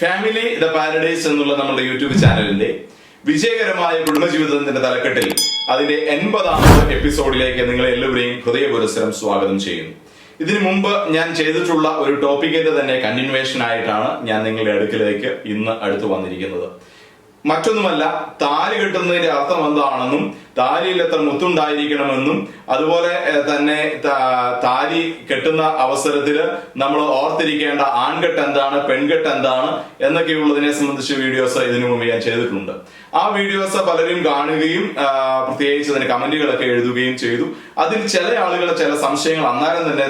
Family the paradise എന്നുള്ള നമ്മുടെ YouTube ചാനലിന്റെ വിജയകരമായ കുടുംബജീവിതത്തിന്റെ തലക്കെട്ടിൽ അതിന്റെ 80ാമത് എപ്പിസോഡിലേക്ക് നിങ്ങളെ എല്ലാവരെയും ഹൃദയപുരസ്സരം സ്വാഗതം ചെയ്യുന്നു. ഇതിനു മുമ്പ് ഞാൻ ചെയ്തിട്ടുള്ള ഒരു ടോപ്പിക്കിന്റെ തന്നെ കണ്ടിന്യൂവേഷൻ ആയിട്ടാണ് ഞാൻ നിങ്ങളുടെ അടുക്കിലേക്ക് ഇന്ന് അടുത്ത് വന്നിരിക്കുന്നത്. മറ്റൊന്നുമല്ല, താലി കെട്ടുന്നതിന്റെ അർത്ഥം എന്താണെന്നും താലിയിൽ എത്ര മുത്തുണ്ടായിരിക്കണമെന്നും അതുപോലെ തന്നെ താലി കെട്ടുന്ന അവസരത്തില് നമ്മൾ ഓർത്തിരിക്കേണ്ട ആൺകെട്ട് എന്താണ്, പെൺകെട്ട് എന്താണ് എന്നൊക്കെയുള്ളതിനെ സംബന്ധിച്ച് വീഡിയോസ് ഇതിനു മുമ്പ് ഞാൻ ചെയ്തിട്ടുണ്ട്. ആ വീഡിയോസ് പലരും കാണുകയും പ്രത്യേകിച്ച് അതിന് കമന്റുകളൊക്കെ എഴുതുകയും ചെയ്തു. അതിൽ ചില ആളുകൾ ചില സംശയങ്ങൾ അന്നേരം തന്നെ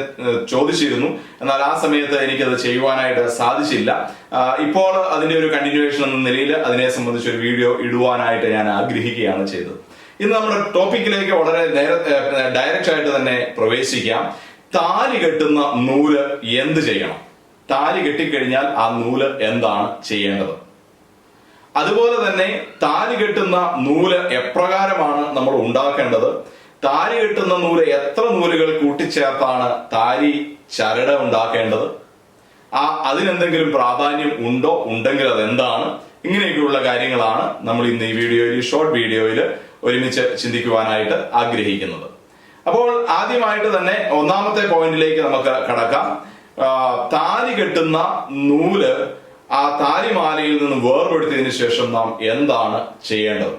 ചോദിച്ചിരുന്നു. എന്നാൽ ആ സമയത്ത് എനിക്കത് ചെയ്യുവാനായിട്ട് സാധിച്ചില്ല. ഇപ്പോൾ അതിന്റെ ഒരു കണ്ടിന്യൂവേഷൻ എന്ന നിലയിൽ അതിനെ സംബന്ധിച്ച് ഒരു വീഡിയോ ഇടുവാനായിട്ട് ഞാൻ ആഗ്രഹിക്കുകയാണ് ചെയ്തത്. ഇന്ന് നമ്മുടെ ടോപ്പിക്കിലേക്ക് വളരെ ഡയറക്റ്റ് ആയിട്ട് തന്നെ പ്രവേശിക്കാം. താലി കെട്ടുന്ന നൂല് എന്ത് ചെയ്യണം, താലി കെട്ടിക്കഴിഞ്ഞാൽ ആ നൂല് എന്താണ് ചെയ്യേണ്ടത്, അതുപോലെ തന്നെ താലി കെട്ടുന്ന നൂല് എപ്രകാരമാണ് നമ്മൾ ഉണ്ടാക്കേണ്ടത്, താലി കെട്ടുന്ന നൂല് എത്ര നൂലുകൾ കൂട്ടിച്ചേർത്താണ് താലി ചരട് ഉണ്ടാക്കേണ്ടത്, അതിനെന്തെങ്കിലും പ്രാധാന്യം ഉണ്ടോ, ഉണ്ടെങ്കിൽ അതെന്താണ്, ഇങ്ങനെയൊക്കെയുള്ള കാര്യങ്ങളാണ് നമ്മൾ ഇന്ന് ഈ വീഡിയോയിൽ, ഷോർട്ട് വീഡിയോയിൽ ഒരുമിച്ച് ചിന്തിക്കുവാനായിട്ട് ആഗ്രഹിക്കുന്നത്. അപ്പോൾ ആദ്യമായിട്ട് തന്നെ ഒന്നാമത്തെ പോയിന്റിലേക്ക് നമുക്ക് കടക്കാം. താലി കെട്ടുന്ന നൂല് ആ താലിമാലയിൽ നിന്ന് വേർപെടുത്തിയതിനു ശേഷം നാം എന്താണ് ചെയ്യേണ്ടത്?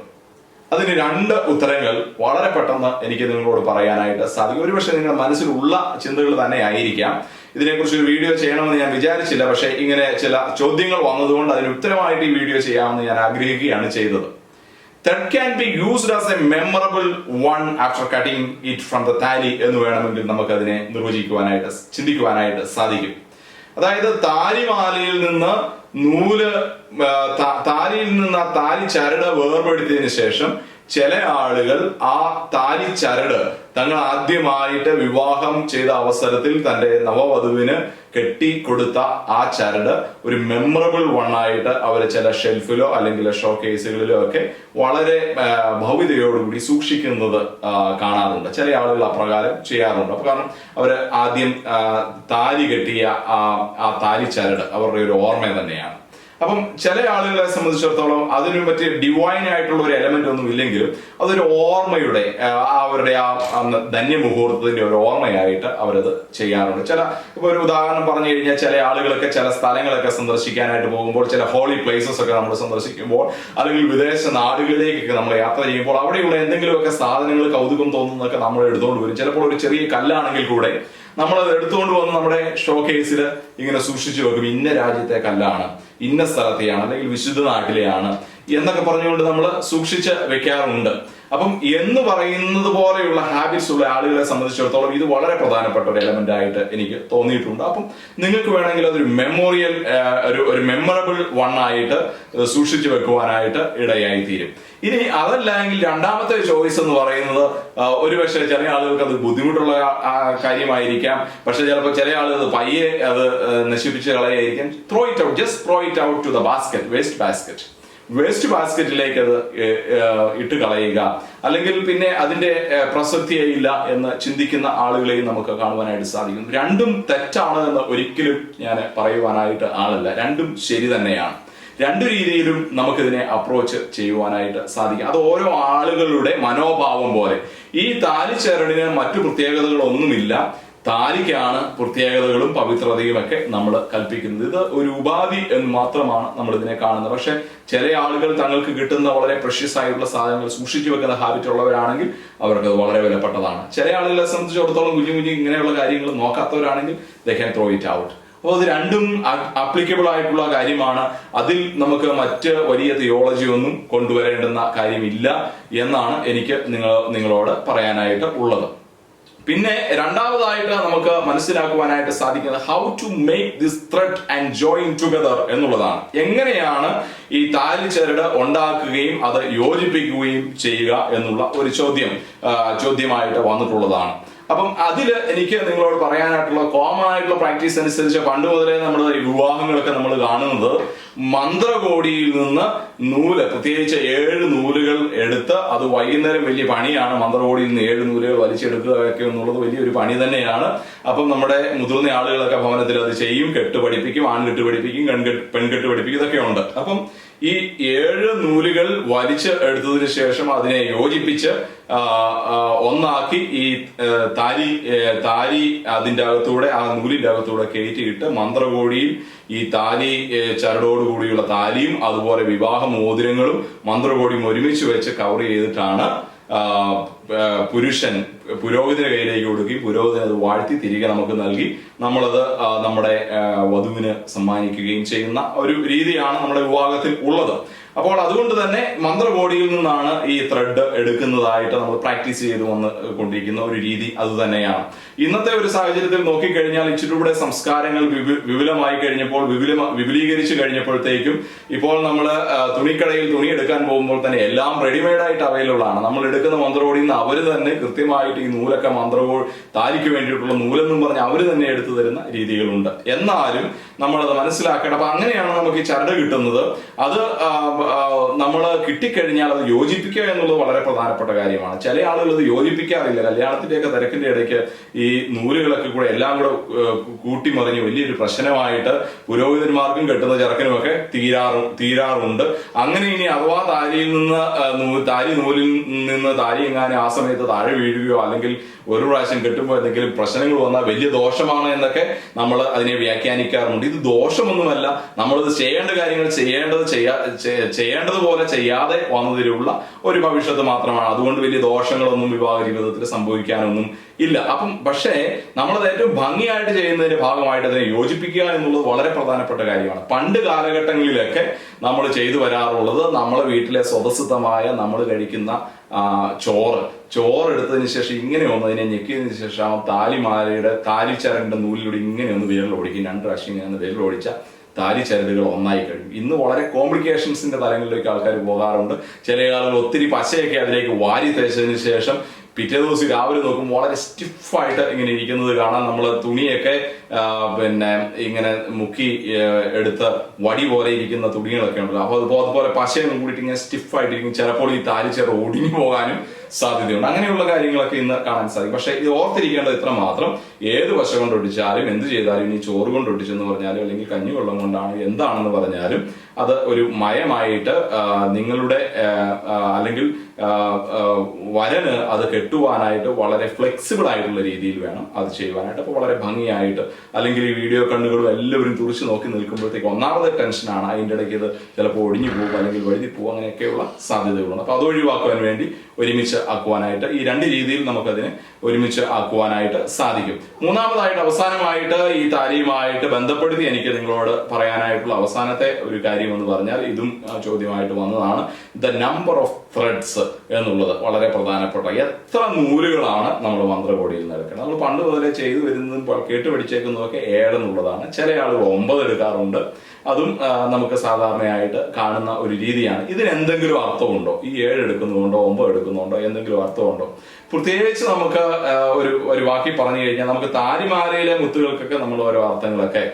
അതിന് 2 ഉത്തരങ്ങൾ വളരെ പെട്ടെന്ന് എനിക്ക് നിങ്ങളോട് പറയാനായിട്ട് സാധിക്കും. ഒരുപക്ഷെ നിങ്ങളുടെ മനസ്സിലുള്ള ചിന്തകൾ തന്നെ ആയിരിക്കാം. ഇതിനെക്കുറിച്ച് ഒരു വീഡിയോ ചെയ്യണമെന്ന് ഞാൻ വിചാരിച്ചില്ല, പക്ഷെ ഇങ്ങനെ ചില ചോദ്യങ്ങൾ വന്നതുകൊണ്ട് അതിന് ഉത്തരമായിട്ട് ഈ വീഡിയോ ചെയ്യാമെന്ന് ഞാൻ ആഗ്രഹിക്കുകയാണ് ചെയ്തത്. That can be used as a memorable one after cutting it from the thali എന്ന് വേണമെങ്കിൽ നമുക്ക് അതിനെ നിർവചിക്കുവാനായിട്ട്, ചിന്തിക്കുവാനായിട്ട് സാധിക്കും. അതായത് താലിമാലയിൽ നിന്ന് താലിയിൽ നിന്ന് ആ താലി ചരട് വേർപെടുത്തിയതിനു ശേഷം ചില ആളുകൾ ആ താലി ചരട് തങ്ങൾ ആദ്യമായിട്ട് വിവാഹം ചെയ്ത അവസരത്തിൽ തന്റെ നവവധുവിന് കെട്ടിക്കൊടുത്ത ആ ചരട് ഒരു മെമ്മറബിൾ വണ്ണായിട്ട് അവർ ചില ഷെൽഫിലോ അല്ലെങ്കിൽ ഷോ കേസുകളിലോ ഒക്കെ വളരെ ഭവ്യതയോടുകൂടി സൂക്ഷിക്കുന്നത് കാണാറുണ്ട്. ചില ആളുകൾ അപ്രകാരം ചെയ്യാറുണ്ട്. അപ്പൊ കാരണം അവര് ആദ്യം താലി കെട്ടിയ ആ താലി ചരട് അവരുടെ ഒരു ഓർമ്മ തന്നെയാണ്. അപ്പം ചില ആളുകളെ സംബന്ധിച്ചിടത്തോളം അതിന് പറ്റിയ ഡിവൈൻ ആയിട്ടുള്ള ഒരു എലമെന്റ് ഒന്നും ഇല്ലെങ്കിലും അതൊരു ഓർമ്മയുടെ അവരുടെ ആ ധന്യമുഹൂർത്തത്തിന്റെ ഒരു ഓർമ്മയായിട്ട് അവരത് ചെയ്യാറുണ്ട്. ഇപ്പൊ ഒരു ഉദാഹരണം പറഞ്ഞു കഴിഞ്ഞാൽ, ചില ആളുകളൊക്കെ ചില സ്ഥലങ്ങളൊക്കെ സന്ദർശിക്കാനായിട്ട് പോകുമ്പോൾ, ചില ഹോളി പ്ലേസസ് ഒക്കെ നമ്മൾ സന്ദർശിക്കുമ്പോൾ, അല്ലെങ്കിൽ വിദേശ നാടുകളിലേക്കൊക്കെ നമ്മൾ യാത്ര ചെയ്യുമ്പോൾ അവിടെയുള്ള എന്തെങ്കിലുമൊക്കെ സാധനങ്ങൾ കൗതുകം തോന്നുന്നതൊക്കെ നമ്മൾ എടുത്തുകൊണ്ട് വരും. ചിലപ്പോൾ ഒരു ചെറിയ കല്ലാണെങ്കിൽ കൂടെ നമ്മളത് എടുത്തുകൊണ്ട് വന്ന് നമ്മുടെ ഷോ കേസിൽ ഇങ്ങനെ സൂക്ഷിച്ചു വെക്കും. ഇന്ന രാജ്യത്തെ കല്ലാണ്, ഇന്ന സ്ഥലത്തെയാണ്, അല്ലെങ്കിൽ വിശുദ്ധ നാട്ടിലെയാണ് എന്നൊക്കെ പറഞ്ഞുകൊണ്ട് നമ്മൾ സൂക്ഷിച്ച് വെക്കാറുണ്ട്. അപ്പം എന്ന് പറയുന്നത് പോലെയുള്ള ഹാബിറ്റ്സ് ഉള്ള ആളുകളെ സംബന്ധിച്ചിടത്തോളം ഇത് വളരെ പ്രധാനപ്പെട്ട ഒരു എലമെന്റ് ആയിട്ട് എനിക്ക് തോന്നിയിട്ടുണ്ട്. അപ്പം നിങ്ങൾക്ക് വേണമെങ്കിൽ അതൊരു മെമ്മോറിയൽ, ഒരു മെമ്മറബിൾ വൺ ആയിട്ട് സൂക്ഷിച്ചു വെക്കുവാനായിട്ട് ഇടയായി തീരും. ഇനി അതല്ലെങ്കിൽ രണ്ടാമത്തെ ചോയ്സ് എന്ന് പറയുന്നത്, ഒരുപക്ഷെ ചില ആളുകൾക്ക് അത് ബുദ്ധിമുട്ടുള്ള കാര്യമായിരിക്കാം. പക്ഷെ ചിലപ്പോൾ ചില ആളുകൾ പയ്യെ അത് നശിപ്പിച്ച് കളയായിരിക്കാം. Throw it out, just throw it out to the basket, waste ബാസ്കറ്റിലേക്ക് അത് ഇട്ട് കളയുക, അല്ലെങ്കിൽ പിന്നെ അതിന്റെ പ്രസക്തിയില്ല എന്ന് ചിന്തിക്കുന്ന ആളുകളെയും നമുക്ക് കാണുവാനായിട്ട് സാധിക്കും. രണ്ടും തെറ്റാണ് എന്ന് ഒരിക്കലും ഞാൻ പറയുവാനായിട്ട് ആളല്ല. രണ്ടും ശരി തന്നെയാണ്. 2 രീതിയിലും നമുക്കിതിനെ അപ്രോച്ച് ചെയ്യുവാനായിട്ട് സാധിക്കും. അത് ഓരോ ആളുകളുടെ മനോഭാവം പോലെ. ഈ താലിച്ചരടിന് മറ്റു പ്രത്യേകതകളൊന്നുമില്ല. താലിക്കാണ് പ്രത്യേകതകളും പവിത്രതയും ഒക്കെ നമ്മൾ കൽപ്പിക്കുന്നത്. ഇത് ഒരു ഉപാധി എന്ന് മാത്രമാണ് നമ്മൾ ഇതിനെ കാണുന്നത്. പക്ഷെ ചില ആളുകൾ തങ്ങൾക്ക് കിട്ടുന്ന വളരെ പ്രഷ്യസ് ആയിട്ടുള്ള സാധനങ്ങൾ സൂക്ഷിച്ചു വെക്കുന്ന ഹാബിറ്റ് ഉള്ളവരാണെങ്കിൽ അവർക്ക് വളരെ വിലപ്പെട്ടതാണ്. ചില ആളുകളെ സംബന്ധിച്ചിടത്തോളം കുഞ്ഞു ഇങ്ങനെയുള്ള കാര്യങ്ങൾ നോക്കാത്തവരാണെങ്കിൽ they can throw it out. അപ്പോൾ അത് രണ്ടും ആപ്ലിക്കബിൾ ആയിട്ടുള്ള കാര്യമാണ്. അതിൽ നമുക്ക് മറ്റ് വലിയ തിയോളജി ഒന്നും കൊണ്ടുവരേണ്ടുന്ന കാര്യമില്ല എന്നാണ് എനിക്ക് നിങ്ങളോട് പറയാനായിട്ട് ഉള്ളത്. പിന്നെ രണ്ടാമതായിട്ട് നമുക്ക് മനസ്സിലാക്കുവാനായിട്ട് സാധിക്കുന്നത് how to make this thread and join together എന്നുള്ളതാണ്. എങ്ങനെയാണ് ഈ താലി ചരട് ഉണ്ടാക്കുകയും അത് യോജിപ്പിക്കുകയും ചെയ്യുക എന്നുള്ള ഒരു ചോദ്യമായിട്ട് വന്നിട്ടുള്ളതാണ്. അപ്പം അതില് എനിക്ക് നിങ്ങളോട് പറയാനായിട്ടുള്ള കോമൺ ആയിട്ടുള്ള പ്രാക്ടീസ് അനുസരിച്ച് പണ്ട് മുതലേ നമ്മുടെ ഈ വിവാഹങ്ങളൊക്കെ നമ്മൾ കാണുന്നത് മന്ത്രകോടിയിൽ നിന്ന് നൂല്, പ്രത്യേകിച്ച് 7 നൂലുകൾ എടുത്ത്, അത് വൈകുന്നേരം വലിയ പണിയാണ്. മന്ത്രകോടിയിൽ നിന്ന് 7 നൂലുകൾ വലിച്ചെടുക്കുക ഒക്കെ എന്നുള്ളത് വലിയൊരു പണി തന്നെയാണ്. അപ്പം നമ്മുടെ മുതിർന്ന ആളുകളൊക്കെ ഭവനത്തിൽ അത് ചെയ്യും. കെട്ട് പഠിപ്പിക്കും, ആൺകെട്ട് പഠിപ്പിക്കും, പെൺകെട്ട് പഠിപ്പിക്കും, ഇതൊക്കെ ഉണ്ട്. അപ്പം ഈ 7 നൂലുകൾ വലിച്ച് എടുത്തതിന് ശേഷം അതിനെ യോജിപ്പിച്ച് ഒന്നാക്കി ഈ താലി അതിന്റെ അകത്തൂടെ, ആ നൂലിന്റെ അകത്തൂടെ കയറ്റിയിട്ട് മന്ത്രകോടിയിൽ ഈ താലി ചരടോടുകൂടിയുള്ള താലിയും അതുപോലെ വിവാഹ മോതിരങ്ങളും മന്ത്രകോടിയും ഒരുമിച്ച് വെച്ച് കവർ ചെയ്തിട്ടാണ് പുരുഷൻ പുരോഹിതന്റെ കയ്യിലേക്ക് കൊടുക്കുകയും പുരോഹിതൻ അത് വാഴ്ത്തി തിരികെ നമുക്ക് നൽകി നമ്മളത് നമ്മുടെ വധുവിന് സമ്മാനിക്കുകയും ചെയ്യുന്ന ഒരു രീതിയാണ് നമ്മുടെ വിവാഹത്തിൽ ഉള്ളത്. അപ്പോൾ അതുകൊണ്ട് തന്നെ മന്ത്രകോടിയിൽ നിന്നാണ് ഈ ത്രെഡ് എടുക്കുന്നതായിട്ട് നമ്മൾ പ്രാക്ടീസ് ചെയ്ത് കൊണ്ടിരിക്കുന്ന ഒരു രീതി അത് തന്നെയാണ്. ഇന്നത്തെ ഒരു സാഹചര്യത്തിൽ നോക്കിക്കഴിഞ്ഞാൽ ഇച്ചിരൂടെ സംസ്കാരങ്ങൾ വിപുലമായി കഴിഞ്ഞപ്പോൾ, വിപുലീകരിച്ചു കഴിഞ്ഞപ്പോഴത്തേക്കും ഇപ്പോൾ നമ്മൾ തുണിക്കടയിൽ തുണി എടുക്കാൻ പോകുമ്പോൾ തന്നെ എല്ലാം റെഡിമെയ്ഡ് ആയിട്ട് അവൈലബിൾ ആണ്. നമ്മൾ എടുക്കുന്ന മന്ത്രകോടിയിൽ നിന്ന് അവര് തന്നെ കൃത്യമായിട്ട് ഈ നൂലൊക്കെ താലിക്ക് വേണ്ടിയിട്ടുള്ള നൂലെന്നും പറഞ്ഞ് അവര് തന്നെ എടുത്തു തരുന്ന രീതികളുണ്ട്. എന്നാലും നമ്മളത് മനസ്സിലാക്കണം. അപ്പൊ അങ്ങനെയാണ് നമുക്ക് ഈ ചരട് കിട്ടുന്നത്. അത് നമ്മൾ കിട്ടിക്കഴിഞ്ഞാൽ അത് യോജിപ്പിക്കുക എന്നുള്ളത് വളരെ പ്രധാനപ്പെട്ട കാര്യമാണ്. ചില ആളുകൾ ഇത് യോജിപ്പിക്കാറില്ല. കല്യാണത്തിന്റെയൊക്കെ തിരക്കിന്റെ ഇടയ്ക്ക് ഈ നൂലുകളൊക്കെ കൂടെ എല്ലാം കൂടെ കൂട്ടിമറിഞ്ഞ് വലിയൊരു പ്രശ്നമായിട്ട് പുരോഹിതന്മാർക്കും കെട്ടുന്ന ചെറുക്കനുമൊക്കെ തീരാറുണ്ട്. അങ്ങനെ ഇനി അഥവാ നൂലിൽ നിന്ന് താലി എങ്ങാനും ആ സമയത്ത് താഴെ വീഴുകയോ അല്ലെങ്കിൽ ഒരു പ്രാവശ്യം കെട്ടുമ്പോൾ എന്തെങ്കിലും പ്രശ്നങ്ങൾ വന്നാൽ വലിയ ദോഷമാണ് എന്നൊക്കെ നമ്മൾ അതിനെ വ്യാഖ്യാനിക്കാറുണ്ട്. ഇത് ദോഷമൊന്നുമല്ല. നമ്മളിത് ചെയ്യേണ്ട കാര്യങ്ങൾ ചെയ്യേണ്ടതുപോലെ ചെയ്യാതെ വന്നതിലുള്ള ഒരു ഭവിഷ്യത്ത് മാത്രമാണ്. അതുകൊണ്ട് വലിയ ദോഷങ്ങളൊന്നും വിവാഹ ജീവിതത്തിൽ സംഭവിക്കാനൊന്നും ഇല്ല. പക്ഷേ നമ്മളത് ഏറ്റവും ഭംഗിയായിട്ട് ചെയ്യുന്നതിന്റെ ഭാഗമായിട്ട് അതിനെ യോജിപ്പിക്കുക എന്നുള്ളത് വളരെ പ്രധാനപ്പെട്ട കാര്യമാണ്. പണ്ട് കാലഘട്ടങ്ങളിലൊക്കെ നമ്മൾ ചെയ്തു വരാറുള്ളത്, നമ്മളെ വീട്ടിലെ സ്വതസിദ്ധമായ നമ്മൾ കഴിക്കുന്ന ചോറ് എടുത്തതിന് ശേഷം ഇങ്ങനെ ഒന്ന് അതിനെ ഞെക്കിയതിന് ശേഷം താലിച്ചരടിന്റെ നൂലിലൂടെ ഇങ്ങനെ ഒന്ന് വിരലോടിക്കും. 2 പ്രാവശ്യം ഇങ്ങനെ വിരലോടിച്ച താലിച്ചരടുകൾ ഒന്നായി കഴിയും. ഇന്ന് വളരെ കോംപ്ലിക്കേഷൻസിന്റെ തലങ്ങളിലേക്ക് ആൾക്കാർ പോകാറുണ്ട്. ചില ആളുകൾ ഒത്തിരി പശയൊക്കെ അതിലേക്ക് വാരി തേച്ചതിന് ശേഷം പിറ്റേ ദിവസം രാവിലെ നോക്കുമ്പോൾ വളരെ സ്റ്റിഫായിട്ട് ഇങ്ങനെ ഇരിക്കുന്നത് കാണാം. നമ്മൾ തുണിയൊക്കെ ഇങ്ങനെ മുക്കി എടുത്ത് വടി പോലെ ഇരിക്കുന്ന തുണികളൊക്കെ ഉണ്ടല്ലോ. അപ്പൊ അതുപോലെ പശയൊന്നും കൂടിയിട്ട് ഇങ്ങനെ സ്റ്റിഫായിട്ടിരിക്കും. ചിലപ്പോൾ ഈ താലിച്ചെറ ഒടിഞ്ഞു പോകാനും സാധ്യതയുണ്ട്. അങ്ങനെയുള്ള കാര്യങ്ങളൊക്കെ ഇന്ന് കാണാൻ സാധിക്കും. പക്ഷെ ഇത് ഓർത്തിരിക്കേണ്ടത് ഇത്ര മാത്രം, ഏത് പശ കൊണ്ട് ഒട്ടിച്ചാലും എന്ത് ചെയ്താലും, ഇനി ചോറ് കൊണ്ട് ഒട്ടിച്ചെന്ന് പറഞ്ഞാലും അല്ലെങ്കിൽ കഞ്ഞിവെള്ളം കൊണ്ടാണ് എന്താണെന്ന് പറഞ്ഞാലും അത് ഒരു മയമായിട്ട് നിങ്ങളുടെ അല്ലെങ്കിൽ വരന് അത് കെട്ടുവാനായിട്ട് വളരെ ഫ്ലെക്സിബിൾ ആയിട്ടുള്ള രീതിയിൽ വേണം അത് ചെയ്യുവാനായിട്ട്. അപ്പൊ വളരെ ഭംഗിയായിട്ട്, അല്ലെങ്കിൽ ഈ വീഡിയോ കണ്ണുകളും എല്ലാവരും തുറച്ചു നോക്കി നിൽക്കുമ്പോഴത്തേക്ക് ഒന്നാമത്തെ ടെൻഷനാണ്. അതിൻ്റെ ഇടയ്ക്ക് ഇത് ചിലപ്പോൾ ഒടിഞ്ഞു പോകും അല്ലെങ്കിൽ വഴുതി പോകും, അങ്ങനെയൊക്കെയുള്ള സാധ്യതകളുണ്ട്. അപ്പൊ അത് ഒഴിവാക്കുവാൻ വേണ്ടി ഒരുമിച്ച് ആക്കുവാനായിട്ട് ഈ 2 രീതിയിൽ നമുക്കതിനെ ഒരുമിച്ച് ആക്കുവാനായിട്ട് സാധിക്കും. മൂന്നാമതായിട്ട് അവസാനമായിട്ട് ഈ താലിയുമായിട്ട് ബന്ധപ്പെടുത്തി എനിക്ക് നിങ്ങളോട് പറയാനായിട്ടുള്ള അവസാനത്തെ ഒരു കാര്യം എന്ന് പറഞ്ഞാൽ, ഇതും ചോദ്യമായിട്ട് വന്നതാണ്, ദ നമ്പർ ഓഫ് ത്രെഡ്സ് എന്നുള്ളത് വളരെ പ്രധാനപ്പെട്ട. എത്ര നൂലുകളാണ് നമ്മൾ മന്ത്രകോടിയിൽ നിന്ന് എടുക്കുന്നത്? നമ്മൾ പണ്ട് മുതലേ ചെയ്തു വരുന്നതും കേട്ടുപഠിച്ചേക്കുന്നതൊക്കെ 7 എന്നുള്ളതാണ്. ചില ആളുകൾ 9 എടുക്കാറുണ്ട്. അതും നമുക്ക് സാധാരണയായിട്ട് കാണുന്ന ഒരു രീതിയാണ്. ഇതിന് എന്തെങ്കിലും അർത്ഥമുണ്ടോ? ഈ 7 എടുക്കുന്നുണ്ടോ 9 എടുക്കുന്നുണ്ടോ എന്തെങ്കിലും അർത്ഥമുണ്ടോ? പ്രത്യേകിച്ച് നമുക്ക് ഒരു വാക്കി പറഞ്ഞു കഴിഞ്ഞാൽ, നമുക്ക് താലിമാലയിലെ മുത്തുകൾക്കൊക്കെ നമ്മൾ ഓരോ അർത്ഥങ്ങളൊക്കെ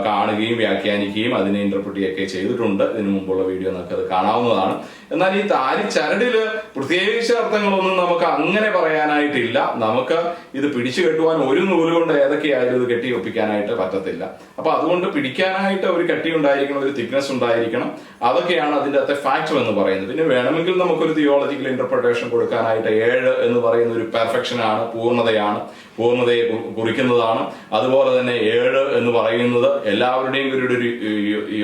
കാണുകയും വ്യാഖ്യാനിക്കുകയും അതിനെ ഇന്റർപ്രറ്റ് ചെയ്യുകയൊക്കെ ചെയ്തിട്ടുണ്ട്. ഇതിനു മുമ്പുള്ള വീഡിയോ നമുക്ക് അത് കാണാവുന്നതാണ്. എന്നാൽ ഈ താലി ചരടില് പ്രത്യേകിച്ച് അർത്ഥങ്ങളൊന്നും നമുക്ക് അങ്ങനെ പറയാനായിട്ടില്ല. നമുക്ക് ഇത് പിടിച്ചു കെട്ടുവാൻ ഒരു നൂല് കൊണ്ട് ഏതൊക്കെയായാലും ഇത് കെട്ടി ഒപ്പിക്കാനായിട്ട് പറ്റത്തില്ല. അപ്പൊ അതുകൊണ്ട് പിടിക്കാനായിട്ട് ഒരു കട്ടി ഉണ്ടായിരിക്കണം, ഒരു തിക്നെസ് ഉണ്ടായിരിക്കണം. അതൊക്കെയാണ് അതിന്റെ അകത്തെ ഫാക്ടർ എന്ന് പറയുന്നത്. പിന്നെ വേണമെങ്കിൽ നമുക്കൊരു തിയോളജിക്കൽ ഇന്റർപ്രിട്ടേഷൻ കൊടുക്കാനായിട്ട് 7 എന്ന് പറയുന്ന ഒരു പെർഫെക്ഷനാണ്, പൂർണ്ണതയെ കുറിക്കുന്നതാണ്. അതുപോലെ തന്നെ 7 എന്ന് പറയുന്നത് എല്ലാവരുടെയും ഒരു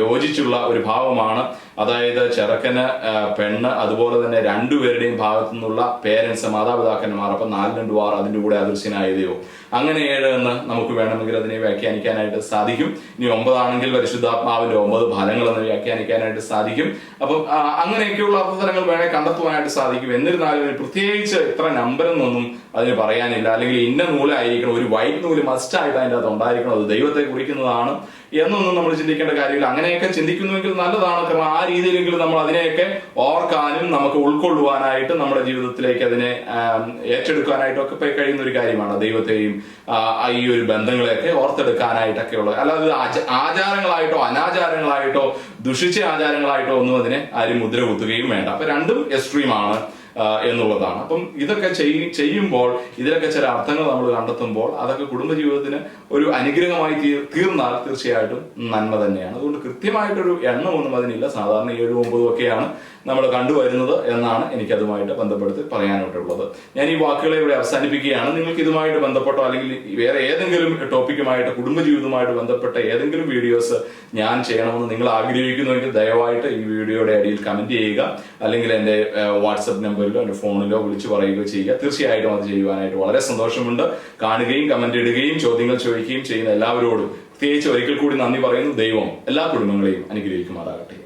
യോജിച്ചുള്ള ഒരു ഭാവമാണ്. അതായത് ചെറുക്കന്, പെണ്ണ്, അതുപോലെ തന്നെ രണ്ടുപേരുടെയും ഭാഗത്തു നിന്നുള്ള പേരൻസ്, മാതാപിതാക്കന്മാർ. അപ്പൊ 4 2 6 അതിന്റെ കൂടെ അദൃശ്യനായതയോ, അങ്ങനെ 7 എന്ന് നമുക്ക് വേണമെങ്കിൽ അതിനെ വ്യാഖ്യാനിക്കാനായിട്ട് സാധിക്കും. ഇനി 9 ആണെങ്കിൽ പരിശുദ്ധാത്മാവിന്റെ 9 ഫലങ്ങൾ എന്ന് വ്യാഖ്യാനിക്കാനായിട്ട് സാധിക്കും. അപ്പം അങ്ങനെയൊക്കെയുള്ള അർത്ഥതലങ്ങൾ വേണേൽ കണ്ടെത്തുവാനായിട്ട് സാധിക്കും. എന്നിരുന്നാലും പ്രത്യേകിച്ച് ഇത്ര നമ്പർ എന്നൊന്നും അതിന് പറയാനില്ല. അല്ലെങ്കിൽ ഇന്ന നൂലായിരിക്കണം, ഒരു വൈറ്റ് നൂല് മസ്റ്റ് ആയിട്ട് അതിൻ്റെ അകത്ത് ഉണ്ടായിരിക്കണം. അത് ദൈവത്തെ കുറിക്കുന്നതാണ്. എന്നൊന്നും നമ്മൾ ചിന്തിക്കേണ്ട കാര്യമില്ല. അങ്ങനെയൊക്കെ ചിന്തിക്കുന്നുവെങ്കിൽ നല്ലതാണ്. കാരണം ആ രീതിയിലെങ്കിലും നമ്മൾ അതിനെയൊക്കെ ഓർക്കാനും നമുക്ക് ഉൾക്കൊള്ളുവാനായിട്ട് നമ്മുടെ ജീവിതത്തിലേക്ക് അതിനെ ഏറ്റെടുക്കാനായിട്ടും ഒക്കെ കഴിയുന്ന ഒരു കാര്യമാണ്. ദൈവത്തെയും ഈ ഒരു ബന്ധങ്ങളെയൊക്കെ ഓർത്തെടുക്കാനായിട്ടൊക്കെ ഉള്ളത്. അല്ലാതെ ആചാരങ്ങളായിട്ടോ അനാചാരങ്ങളായിട്ടോ ദുഷിച്ച ആചാരങ്ങളായിട്ടോ ഒന്നും അതിനെ ആരും മുദ്ര കുത്തുകയും വേണ്ട. അപ്പൊ രണ്ടും എക്സ്ട്രീമാണ് എന്നുള്ളതാണ്. അപ്പം ഇതൊക്കെ ചെയ്യുമ്പോൾ ഇതിലൊക്കെ ചില അർത്ഥങ്ങൾ നമ്മൾ കണ്ടെത്തുമ്പോൾ അതൊക്കെ കുടുംബജീവിതത്തിന് ഒരു അനുഗ്രഹമായി തീർന്നാൽ തീർച്ചയായിട്ടും നന്മ തന്നെയാണ്. അതുകൊണ്ട് കൃത്യമായിട്ടൊരു എണ്ണമൊന്നും അതിനില്ല. സാധാരണ 7-9 ഒക്കെയാണ് നമ്മൾ കണ്ടുവരുന്നത് എന്നാണ് എനിക്കതുമായിട്ട് ബന്ധപ്പെടുത്തി പറയാനായിട്ടുള്ളത്. ഞാൻ ഈ വാക്കുകളെ ഇവിടെ അവസാനിപ്പിക്കുകയാണ്. നിങ്ങൾക്ക് ഇതുമായിട്ട് ബന്ധപ്പെട്ടോ അല്ലെങ്കിൽ വേറെ ഏതെങ്കിലും ടോപ്പിക്കുമായിട്ട് കുടുംബജീവിതവുമായിട്ട് ബന്ധപ്പെട്ട ഏതെങ്കിലും വീഡിയോസ് ഞാൻ ചെയ്യണമെന്ന് നിങ്ങൾ ആഗ്രഹിക്കുന്നുവെങ്കിൽ ദയവായിട്ട് ഈ വീഡിയോയുടെ അടിയിൽ കമന്റ് ചെയ്യുക, അല്ലെങ്കിൽ എൻ്റെ വാട്സപ്പ് നമ്പറിലോ എൻ്റെ ഫോണിലോ വിളിച്ചു പറയുകയോ ചെയ്യുക. തീർച്ചയായിട്ടും അത് ചെയ്യുവാനായിട്ട് വളരെ സന്തോഷമുണ്ട്. കാണുകയും കമന്റ് ഇടുകയും ചോദ്യങ്ങൾ ചോദിക്കുകയും ചെയ്യുന്ന എല്ലാവരോടും പ്രത്യേകിച്ച് ഒരിക്കൽ കൂടി നന്ദി പറയുന്നു. ദൈവം എല്ലാ കുടുംബങ്ങളെയും അനുഗ്രഹിക്കുമാറാകട്ടെ.